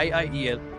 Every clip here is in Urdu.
IIEL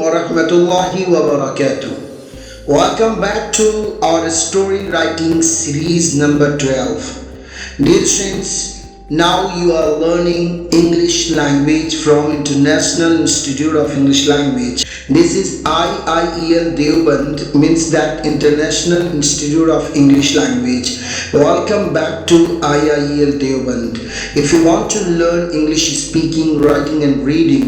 wa rahmatullahi wa barakatuh. Welcome back to our story writing series number 12. Dear friends, now you are learning English language from International Institute of English Language. This is IIEL Deoband, means that International Institute of English Language. Welcome back to IIEL Deoband. If you want to learn English speaking, writing and reading,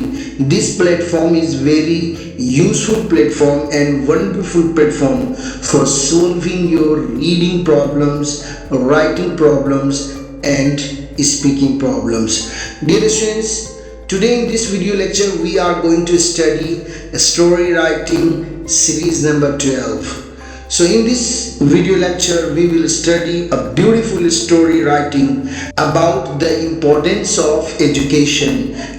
this platform is very useful platform and wonderful platform for solving your reading problems, writing problems and speaking problems. Dear students, today in this video lecture we are going to study story writing series number 12. So in this video lecture we will study a beautiful story writing about the importance of education.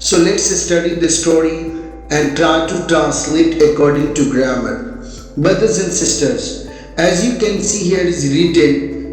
So let's study the story and try to translate according to grammar. Brothers and sisters, as you can see here is written,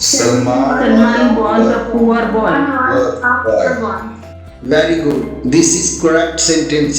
Salman was a poor boy. Very good. This is correct sentence.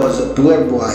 was a poor boy.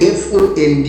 FOND,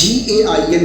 GAIN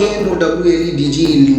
KNOWLEDGE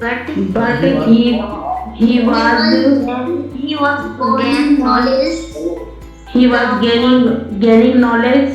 But he was gaining knowledge.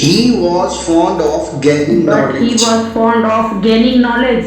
He was fond of gaining knowledge. But he was fond of gaining knowledge.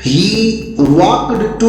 He walked to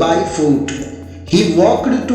by foot. He walked to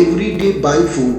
every day by foot.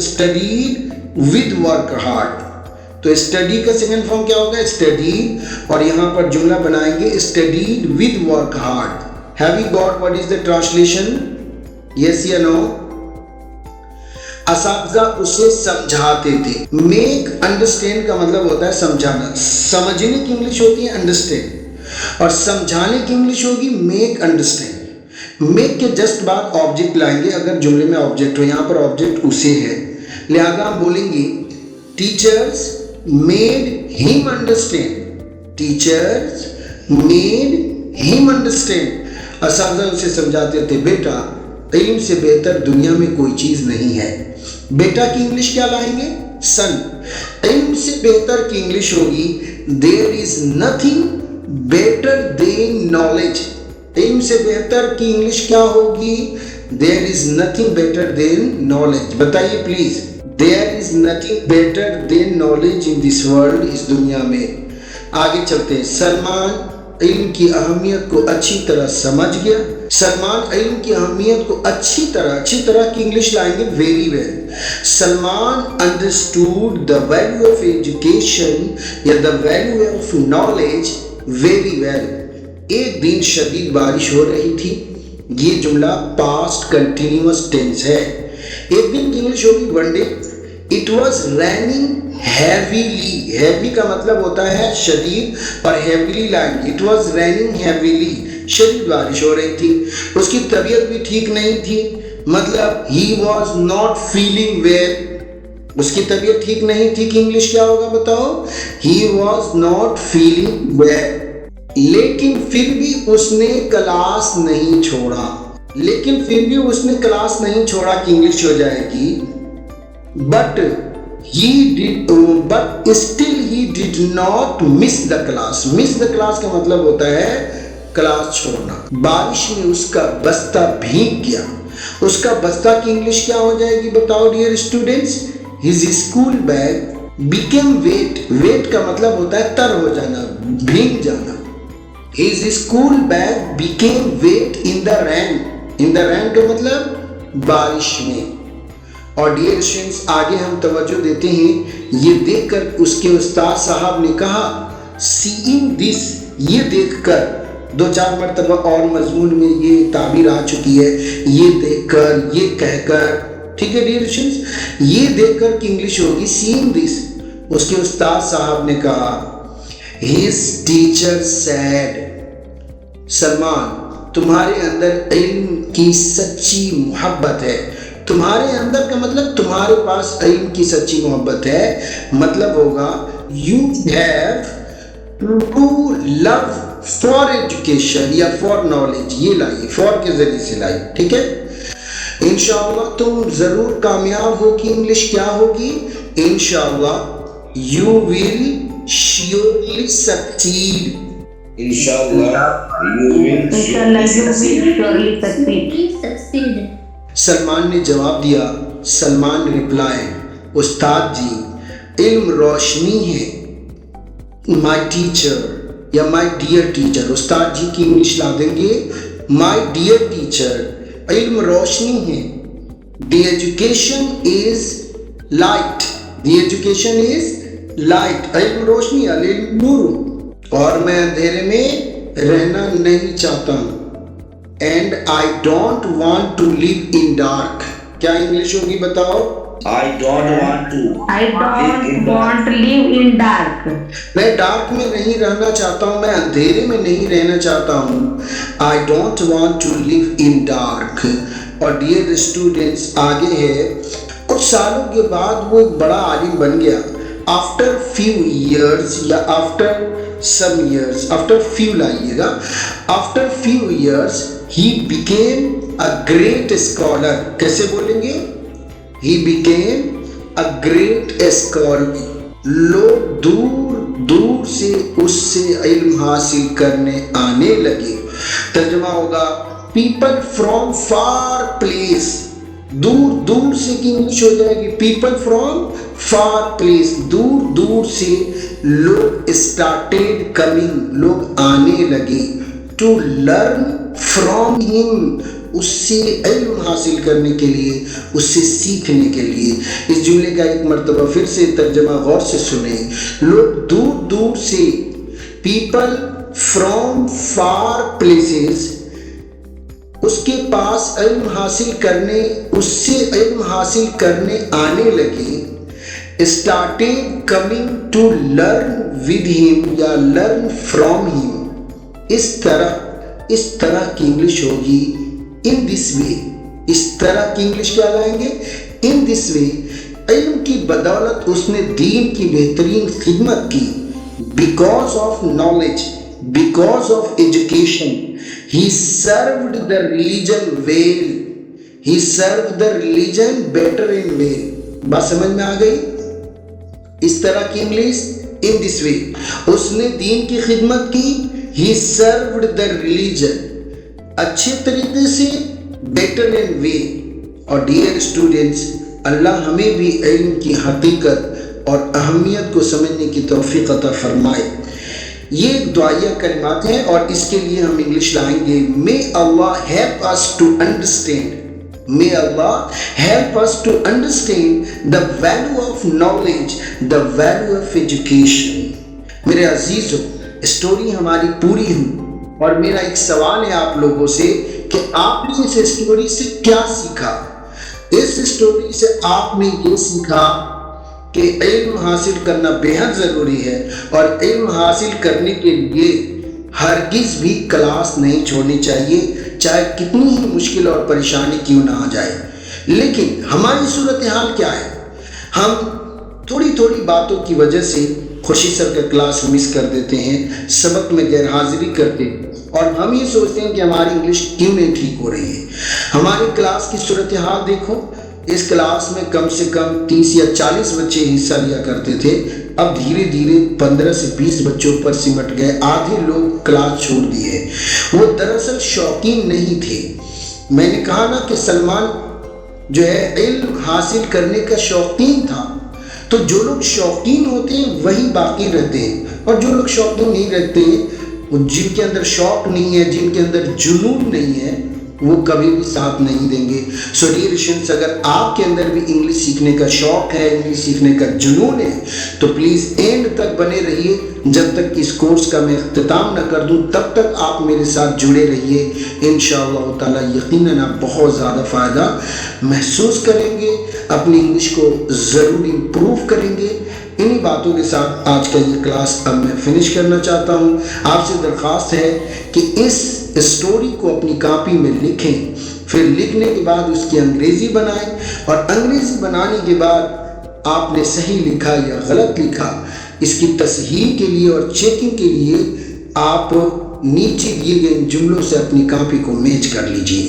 studied with work hard. تو اسٹڈی کا سیکنڈ فارم کیا ہوگا؟ اسٹڈی. اور یہاں پر جملہ بنائیں گے studied with work hard. Have you got what is the translation? Yes یا نو؟ اساتذہ اسے سمجھاتے تھے. میک انڈرسٹینڈ کا مطلب ہوتا ہے سمجھانا. سمجھنے کی انگلش ہوتی ہے انڈرسٹینڈ اور سمجھانے کی انگلش ہوگی میک انڈرسٹینڈ. میک کے جسٹ بعد آبجیکٹ لائیں گے اگر جملے میں آبجیکٹ ہو. یہاں پر آبجیکٹ اسے ہے لہذا ہم بولیں گے ٹیچرز میڈ ہم انڈرسٹینڈ. ٹیچرز میڈ ہم انڈرسٹینڈ. اساتذہ اسے سمجھاتے تھے بیٹا علم سے بہتر دنیا میں کوئی چیز نہیں ہے. بیٹا کی انگلش کیا لائیں گے؟ سن. علم سے بہتر کی انگلش ہوگی there is nothing better than knowledge. علم سے بہتر کی انگلش کیا ہوگی؟ there is nothing better than knowledge. بتائیے please. there is nothing better than knowledge in this world. اس دنیا میں. آگے چلتے ہیں. سلمان علم کی اہمیت کو اچھی طرح سمجھ گیا. سلمان علم کی اہمیت کو اچھی طرح کی انگلش لائیں گے very well. Salman understood the value of education یا the value of knowledge very well. ایک دن شدید بارش ہو رہی تھی. یہ جملہ پاسٹ کنٹینیوس ٹینس ہے. ایک دن کی انگلش ہوگی one day. It was raining heavily. Heavy کا مطلب ہوتا ہے شدید اور ہیویلی لائیں گے. It was raining heavily. شدید بارش ہو رہی تھی. اس کی طبیعت بھی ٹھیک نہیں تھی. مطلب he was not feeling well. اس کی طبیعت ٹھیک نہیں تھی کہ انگلش کیا ہوگا بتاؤ؟ He was not feeling well. لیکن پھر بھی اس نے کلاس نہیں چھوڑا. لیکن پھر بھی اس نے کلاس نہیں چھوڑا کی انگلش ہو جائے گی but still he did not miss the class. miss the class کا مطلب ہوتا ہے کلاس چھوڑنا. بارش میں اس کا بستہ بھیگ گیا. اس کا بستہ کی انگلش کیا ہو جائے گی بتاؤ dear students? his school bag became wet. wet کا مطلب ہوتا ہے تر ہو جانا، بھیگ جانا. his school bag became wet in the rain. in the rain کا مطلب بارش میں. اور ڈیئر اسٹوڈنٹس آگے ہم توجہ دیتے ہیں. یہ دیکھ کر اس کے استاد صاحب نے کہا سیئنگ دس. یہ دیکھ کر 2-4 مرتبہ اور مضمون میں یہ تعبیر آ چکی ہے. یہ دیکھ کر، یہ کہہ کر. ٹھیک ہے ڈیئر اسٹوڈنٹس. یہ دیکھ کر کی انگلش ہوگی سیئنگ دس. اس کے استاد صاحب نے کہا his teacher said سلمان تمہارے اندر علم کی سچی محبت ہے. تمہارے اندر کا مطلب تمہارے پاس علم کی سچی محبت ہے. مطلب ہوگا you have true love for education یا for knowledge. یہ لائیے for کے ذریعے سے لائیے. ٹھیک ہے. انشاءاللہ تم ضرور کامیاب ہو کی انگلش کیا ہوگی؟ انشاءاللہ you will surely succeed. Inshallah, you will surely succeed. Salman نے جواب دیا. سلمان ریپلائی استاد جی علم روشنی ہے. مائی ٹیچر یا مائی ڈیئر ٹیچر. استاد جی کی انگلش لا دیں گے مائی ڈیئر ٹیچر. علم روشنی ہے. The education is light. The education is light. علم روشنی، علم نور. اور میں اندھیرے میں رہنا نہیں چاہتا ہوں. And I don't want to live in dark. کیا انگلش ہوگی بتاؤ؟ I don't want to live in dark. میں ڈارک میں نہیں رہنا چاہتا ہوں. میں اندھیرے میں نہیں رہنا چاہتا ہوں. I don't want to live in dark. اور ڈیئر اسٹوڈنٹس آگے ہے کچھ سالوں کے بعد وہ ایک بڑا عالم بن گیا. After few years یا after some years. After few لائیے گا. After few years he became a great scholar. کیسے بولیں گے؟ He became a great scholar. لوگ دور دور سے اس سے علم حاصل کرنے آنے لگے. ترجمہ ہوگا people from far place. دور دور سے کی انگلش ہو جائے گی people from far place. دور دور سے لوگ started coming. لوگ آنے لگے. to learn from him. اس سے علم حاصل کرنے کے لیے، اس سے سیکھنے کے لیے۔ اس جملے کا ایک مرتبہ پھر سے ترجمہ غور سے سنیں۔ لوگ دور دور سے، پیپل فرام فار پلیسز، اس کے پاس علم حاصل کرنے، اس سے علم حاصل کرنے آنے لگے۔ started coming to learn with him یا learn from him۔ اس طرح کی انگلش ہوگی in this way۔ اس طرح کی انگلش کیا لائیں گے؟ in this way۔ علم کی بدولت اس نے دین کی بہترین خدمت کی۔ because of knowledge، because of education، he served the religion well، he served the religion better and well۔ بات سمجھ میں آ گئی؟ اس طرح کی انگلش in this way، اس نے دین کی خدمت کی۔ he served the religion، اچھے طریقے سے، better and way۔ اور dear students، اللہ ہمیں بھی علم کی حقیقت اور اہمیت کو سمجھنے کی توفیق عطا فرمائے۔ یہ ایک دعائیہ کلمات ہیں اور اس کے لیے ہم انگلش لائیں گے۔ may Allah help us to understand، may Allah help us to understand the value of knowledge، the value of education۔ میرے عزیزو، اسٹوری ہماری پوری ہوئی اور میرا ایک سوال ہے آپ لوگوں سے کہ آپ نے اس اسٹوری سے کیا سیکھا؟ اس اسٹوری سے آپ نے یہ سیکھا کہ علم حاصل کرنا بہت ضروری ہے اور علم حاصل کرنے کے لیے ہرگز بھی کلاس نہیں چھوڑنی چاہیے، چاہے کتنی ہی مشکل اور پریشانی کیوں نہ آ جائے۔ لیکن ہماری صورتحال کیا ہے؟ ہم تھوڑی باتوں کی وجہ سے خوشی سر کا کلاس مس کر دیتے ہیں، سبق میں غیر حاضری کرتے ہیں اور ہم یہ سوچتے ہیں کہ ہماری انگلش کیوں نہیں ٹھیک ہو رہی ہے۔ ہماری کلاس کی صورتحال دیکھو، اس کلاس میں کم سے کم 30 یا 40 بچے حصہ لیا کرتے تھے، اب دھیرے دھیرے 15 سے 20 بچوں پر سمٹ گئے، آدھے لوگ کلاس چھوڑ دیے۔ وہ دراصل شوقین نہیں تھے۔ میں نے کہا نا کہ سلمان جو ہے علم حاصل کرنے کا شوقین تھا، تو جو لوگ شوقین ہوتے ہیں وہی باقی رہتے ہیں، اور جو لوگ شوقین نہیں رہتے ہیں، جن کے اندر شوق نہیں ہے، جن کے اندر جنون نہیں ہے، وہ کبھی بھی ساتھ نہیں دیں گے۔ سو ڈیئر اسٹوڈنٹس، اگر آپ کے اندر بھی انگلش سیکھنے کا شوق ہے، انگلش سیکھنے کا جنون ہے، تو پلیز اینڈ تک بنے رہیے۔ جب تک اس کورس کا میں اختتام نہ کر دوں تب تک آپ میرے ساتھ جڑے رہیے۔ انشاءاللہ تعالیٰ یقیناً آپ بہت زیادہ فائدہ محسوس کریں گے، اپنی انگلش کو ضرور امپروو کریں گے۔ انہی باتوں کے ساتھ آج کا یہ کلاس اب میں فنش کرنا چاہتا ہوں۔ آپ سے درخواست ہے کہ اس اسٹوری کو اپنی کاپی میں لکھیں، پھر لکھنے کے بعد اس کی انگریزی بنائیں، اور انگریزی بنانے کے بعد آپ نے صحیح لکھا یا غلط لکھا، اس کی تصحیح کے لیے اور چیکنگ کے لیے آپ نیچے دیے گئے جملوں سے اپنی کاپی کو میچ کر لیجئے۔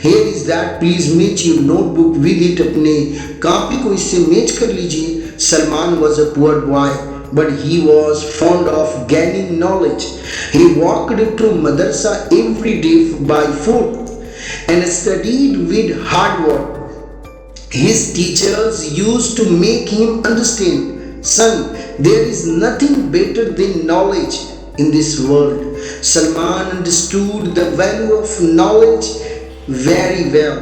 Here is that، please match your notebook with it، اپنے کاپی کو اس سے میچ کر لیجئے۔ Salman was a poor boy, but he was fond of gaining knowledge. He walked to madrasa every day by foot and studied with hard work. His teachers used to make him understand, son, there is nothing better than knowledge in this world. Salman understood the value of knowledge very well.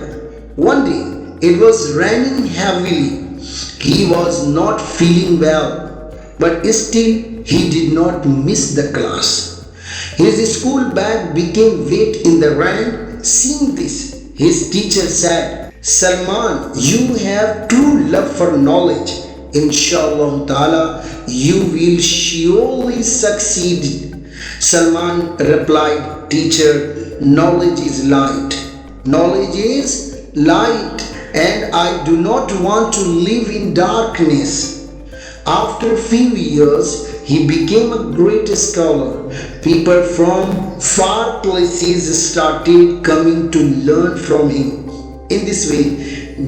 One day, it was raining heavily. He was not feeling well, but still he did not miss the class. His school bag became wet in the rain. Seeing this, his teacher said, Salman, you have true love for knowledge. Inshallah ta'ala, you will surely succeed. Salman replied, teacher, knowledge is light. Knowledge is light, and I do not want to live in darkness. After a few years, he became a great scholar. People from far places started coming to learn from him. In this way,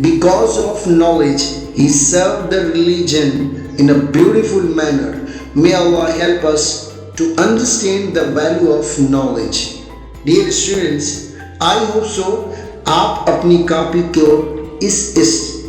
because of knowledge, he served the religion in a beautiful manner. May Allah help us to understand the value of knowledge. Dear students, I hope so آپ اپنی کاپی کو اس